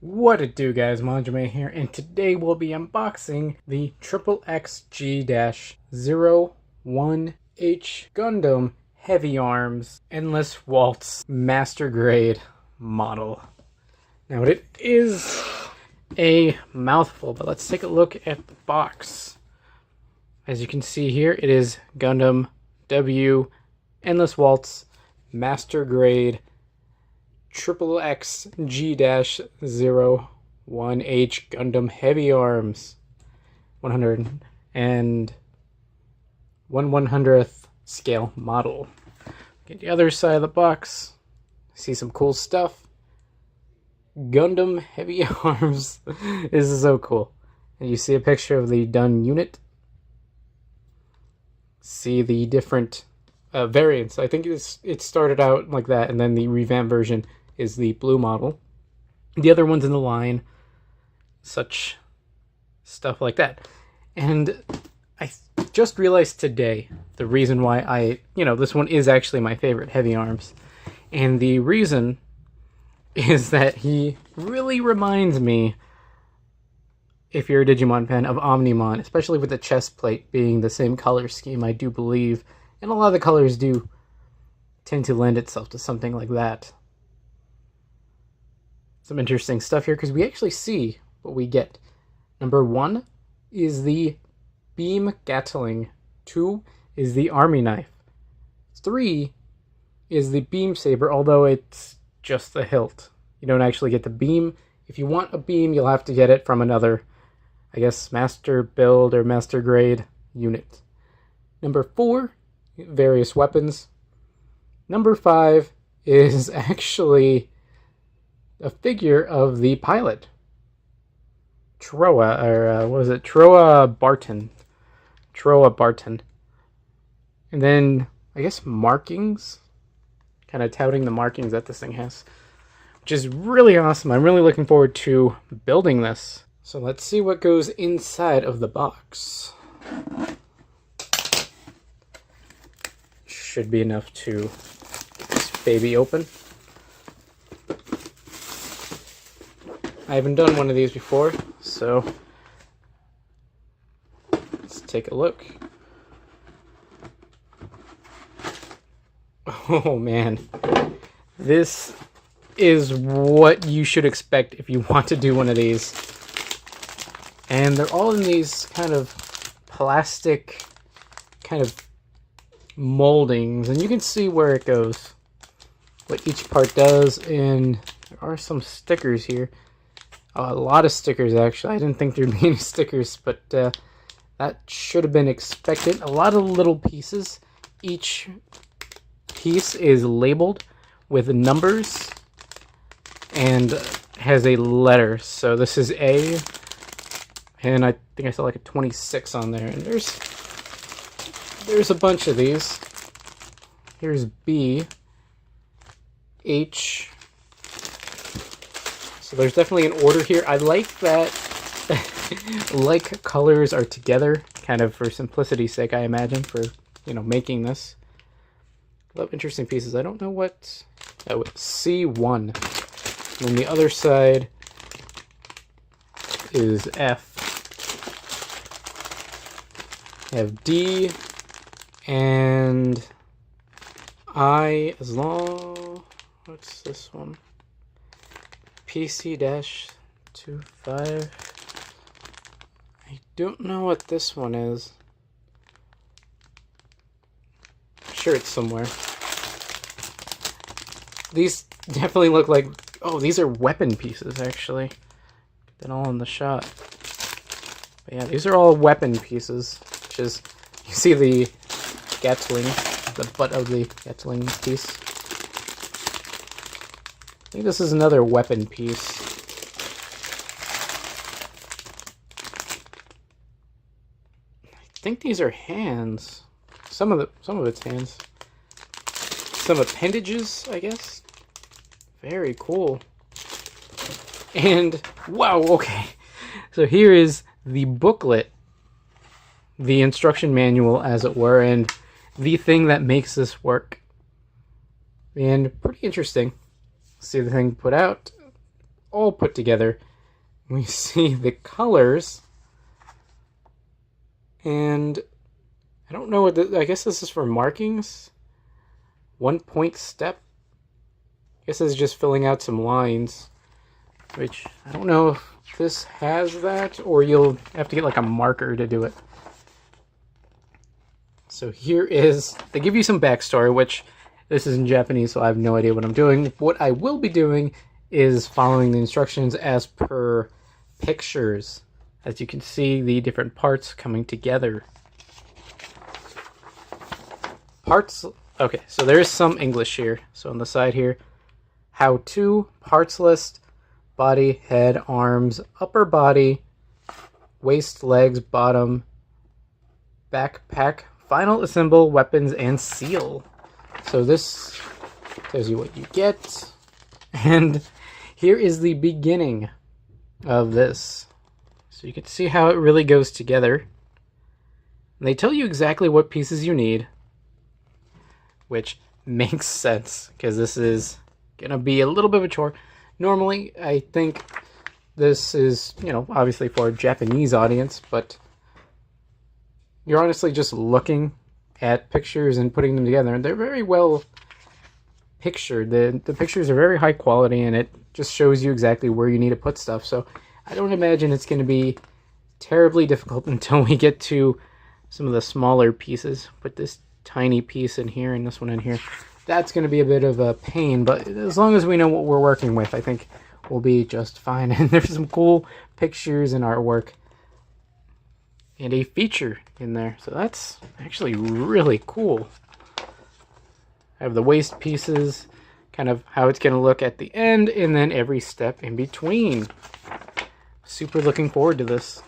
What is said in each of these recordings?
What it do, guys? Manjoume here, and today we'll be unboxing the XXXG-01H Gundam Heavyarms Endless Waltz Master Grade model. Now it is a mouthful, but let's take a look at the box. As you can see here, it is Gundam W Endless Waltz Master Grade XXXG-01H Gundam Heavyarms 1/100th scale model. Get the other side of the box. See some cool stuff. Gundam Heavyarms. This is so cool. And you see a picture of the done unit. See the different variants. I think it started out like that, and then the revamped version is the blue model. The other ones in the line, such stuff like that. And I just realized today the reason why this one is actually my favorite Heavyarms. And the reason is that he really reminds me, if you're a Digimon fan, of Omnimon, especially with the chest plate being the same color scheme, I do believe. And a lot of the colors do tend to lend itself to something like that. Some interesting stuff here, because we actually see what we get. Number 1 is the beam Gatling. 2 is the army knife. 3 is the beam saber, although it's just the hilt. You don't actually get the beam. If you want a beam, you'll have to get it from another, I guess, master build or master grade unit. Number 4, various weapons. Number 5 is actually a figure of the pilot, Troa, or what was it? Troa Barton. And then, I guess, markings. Kind of touting the markings that this thing has, which is really awesome. I'm really looking forward to building this. So let's see what goes inside of the box. Should be enough to get this baby open. I haven't done one of these before, so let's take a look. Oh man, this is what you should expect if you want to do one of these. And they're all in these kind of plastic kind of moldings, and you can see where it goes, what each part does, and there are some stickers here. A lot of stickers, actually. I didn't think there'd be any stickers, but that should have been expected. A lot of little pieces. Each piece is labeled with numbers and has a letter. So this is A, and I think I saw like a 26 on there. And there's a bunch of these. Here's B, H. So there's definitely an order here. I like that like colors are together, kind of for simplicity's sake, I imagine, for, making this. Love interesting pieces. I don't know what... Oh, it's C1. And then the other side is F. I have D and I as long... What's this one? PC-25. I don't know what this one is. I'm sure it's somewhere. These definitely look like... Oh, these are weapon pieces, actually. Get that all in the shot. But yeah, these are all weapon pieces. Which is... You see the Gatling, the butt of the Gatling piece. I think this is another weapon piece. I think these are hands. Some of it's hands. Some appendages, I guess. Very cool. And wow, okay. So here is the booklet, the instruction manual, as it were, and the thing that makes this work. And pretty interesting. See the thing put out. all put together. We see the colors, and I don't know what I guess this is for markings. 1 point step. I guess this is just filling out some lines, which I don't know if this has that, or you'll have to get like a marker to do it. So here is, they give you some backstory, which this is in Japanese, so I have no idea what I'm doing. What I will be doing is following the instructions as per pictures. As you can see, the different parts coming together. Parts, okay, so there is some English here. So on the side here, how to, parts list, body, head, arms, upper body, waist, legs, bottom, backpack, final assemble, weapons, and seal. So this tells you what you get. And here is the beginning of this. So you can see how it really goes together. And they tell you exactly what pieces you need, which makes sense because this is gonna be a little bit of a chore. Normally, I think this is, you know, obviously for a Japanese audience, but you're honestly just looking at pictures and putting them together, and they're very well pictured. The pictures are very high quality, and it just shows you exactly where you need to put stuff. So I don't imagine it's going to be terribly difficult until we get to some of the smaller pieces. Put this tiny piece in here and this one in here. That's going to be a bit of a pain, but as long as we know what we're working with, I think we'll be just fine. And there's some cool pictures and artwork and a feature in there, so that's actually really cool. I have the waist pieces, kind of how it's going to look at the end, and then every step in between. Super looking forward to this.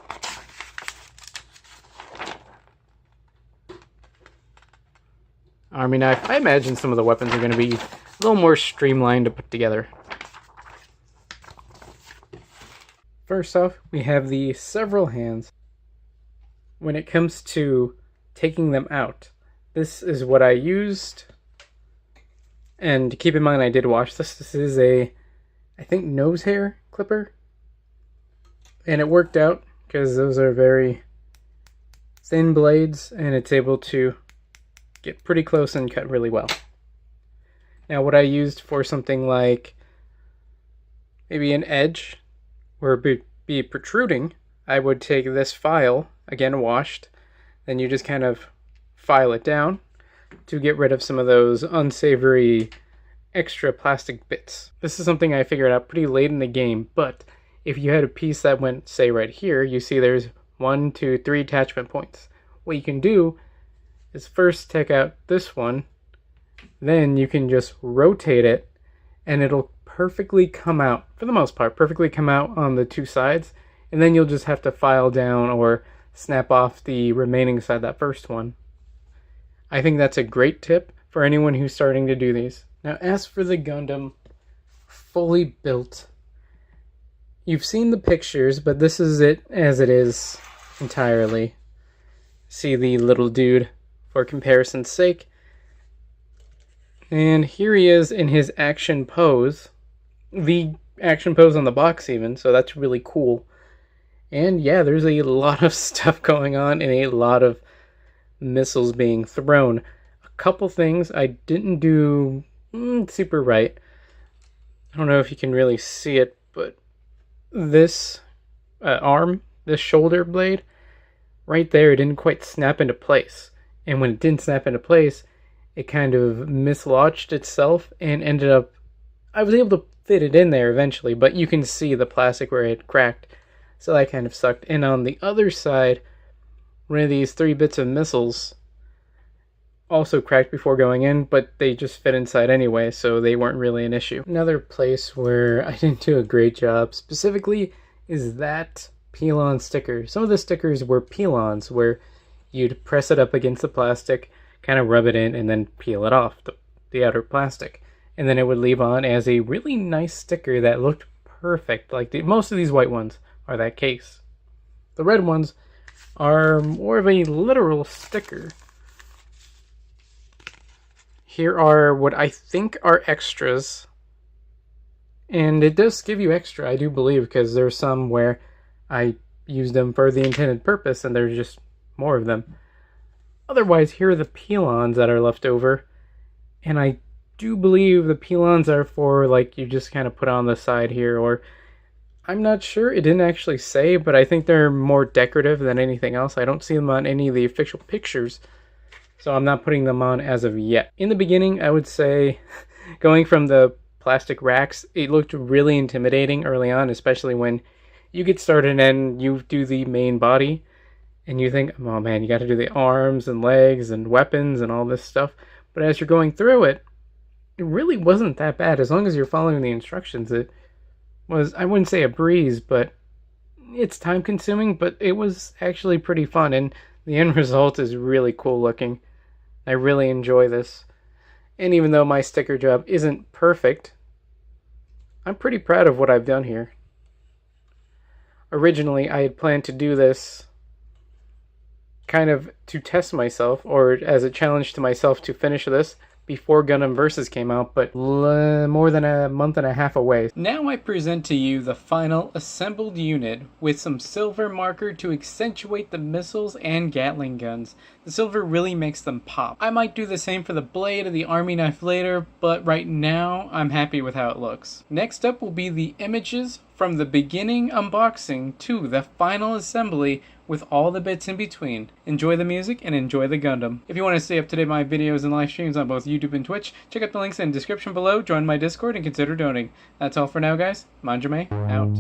Army knife. I imagine some of the weapons are going to be a little more streamlined to put together. First off, we have the several hands. When it comes to taking them out, this is what I used. And keep in mind, I did wash this. This is a, I think, nose hair clipper. And it worked out because those are very thin blades, and it's able to get pretty close and cut really well. Now, what I used for something like maybe an edge where it would be protruding, I would take this file, again washed, then you just kind of file it down to get rid of some of those unsavory extra plastic bits. This is something I figured out pretty late in the game, but if you had a piece that went, say, right here, you see there's 1, 2, 3 attachment points. What you can do is first take out this one, then you can just rotate it, and it'll perfectly come out, for the most part, perfectly come out on the two sides, and then you'll just have to file down or snap off the remaining side, that first one. I think that's a great tip for anyone who's starting to do these. Now, as for the Gundam fully built, you've seen the pictures, but this is it as it is entirely. See the little dude for comparison's sake. And here he is in his action pose. The action pose on the box even, so that's really cool. And yeah, there's a lot of stuff going on and a lot of missiles being thrown. A couple things I didn't do super right. I don't know if you can really see it, but this arm, this shoulder blade, right there, it didn't quite snap into place. And when it didn't snap into place, it kind of mislodged itself and ended up, I was able to fit it in there eventually, but you can see the plastic where it cracked. So that kind of sucked. And on the other side, one of these 3 bits of missiles also cracked before going in, but they just fit inside anyway, so they weren't really an issue. Another place where I didn't do a great job specifically is that peel-on sticker. Some of the stickers were peel-ons where you'd press it up against the plastic, kind of rub it in, and then peel it off, the outer plastic. And then it would leave on as a really nice sticker that looked perfect. Like most of these white ones are that case. The red ones are more of a literal sticker. Here are what I think are extras. And it does give you extra, I do believe, because there's some where I used them for the intended purpose and there's just more of them. Otherwise, here are the pelons that are left over. And I do believe the pelons are for, like, you just kind of put on the side here, or I'm not sure. It didn't actually say, but I think they're more decorative than anything else. I don't see them on any of the official pictures, so I'm not putting them on as of yet. In the beginning, I would say, going from the plastic racks, it looked really intimidating early on, especially when you get started and you do the main body, and you think, oh man, you got to do the arms and legs and weapons and all this stuff. But as you're going through it, it really wasn't that bad. As long as you're following the instructions, it was, I wouldn't say a breeze, but it's time consuming, but it was actually pretty fun, and the end result is really cool looking. I really enjoy this. And even though my sticker job isn't perfect, I'm pretty proud of what I've done here. Originally, I had planned to do this kind of to test myself, or as a challenge to myself to finish this before Gundam Versus came out, but more than a month and a half away. Now I present to you the final assembled unit with some silver marker to accentuate the missiles and Gatling guns. The silver really makes them pop. I might do the same for the blade of the army knife later, but right now I'm happy with how it looks. Next up will be the images from the beginning unboxing to the final assembly with all the bits in between. Enjoy the music and enjoy the Gundam. If you want to stay up to date with my videos and live streams on both YouTube and Twitch, check out the links in the description below, join my Discord, and consider donating. That's all for now, guys. Manjoume, out.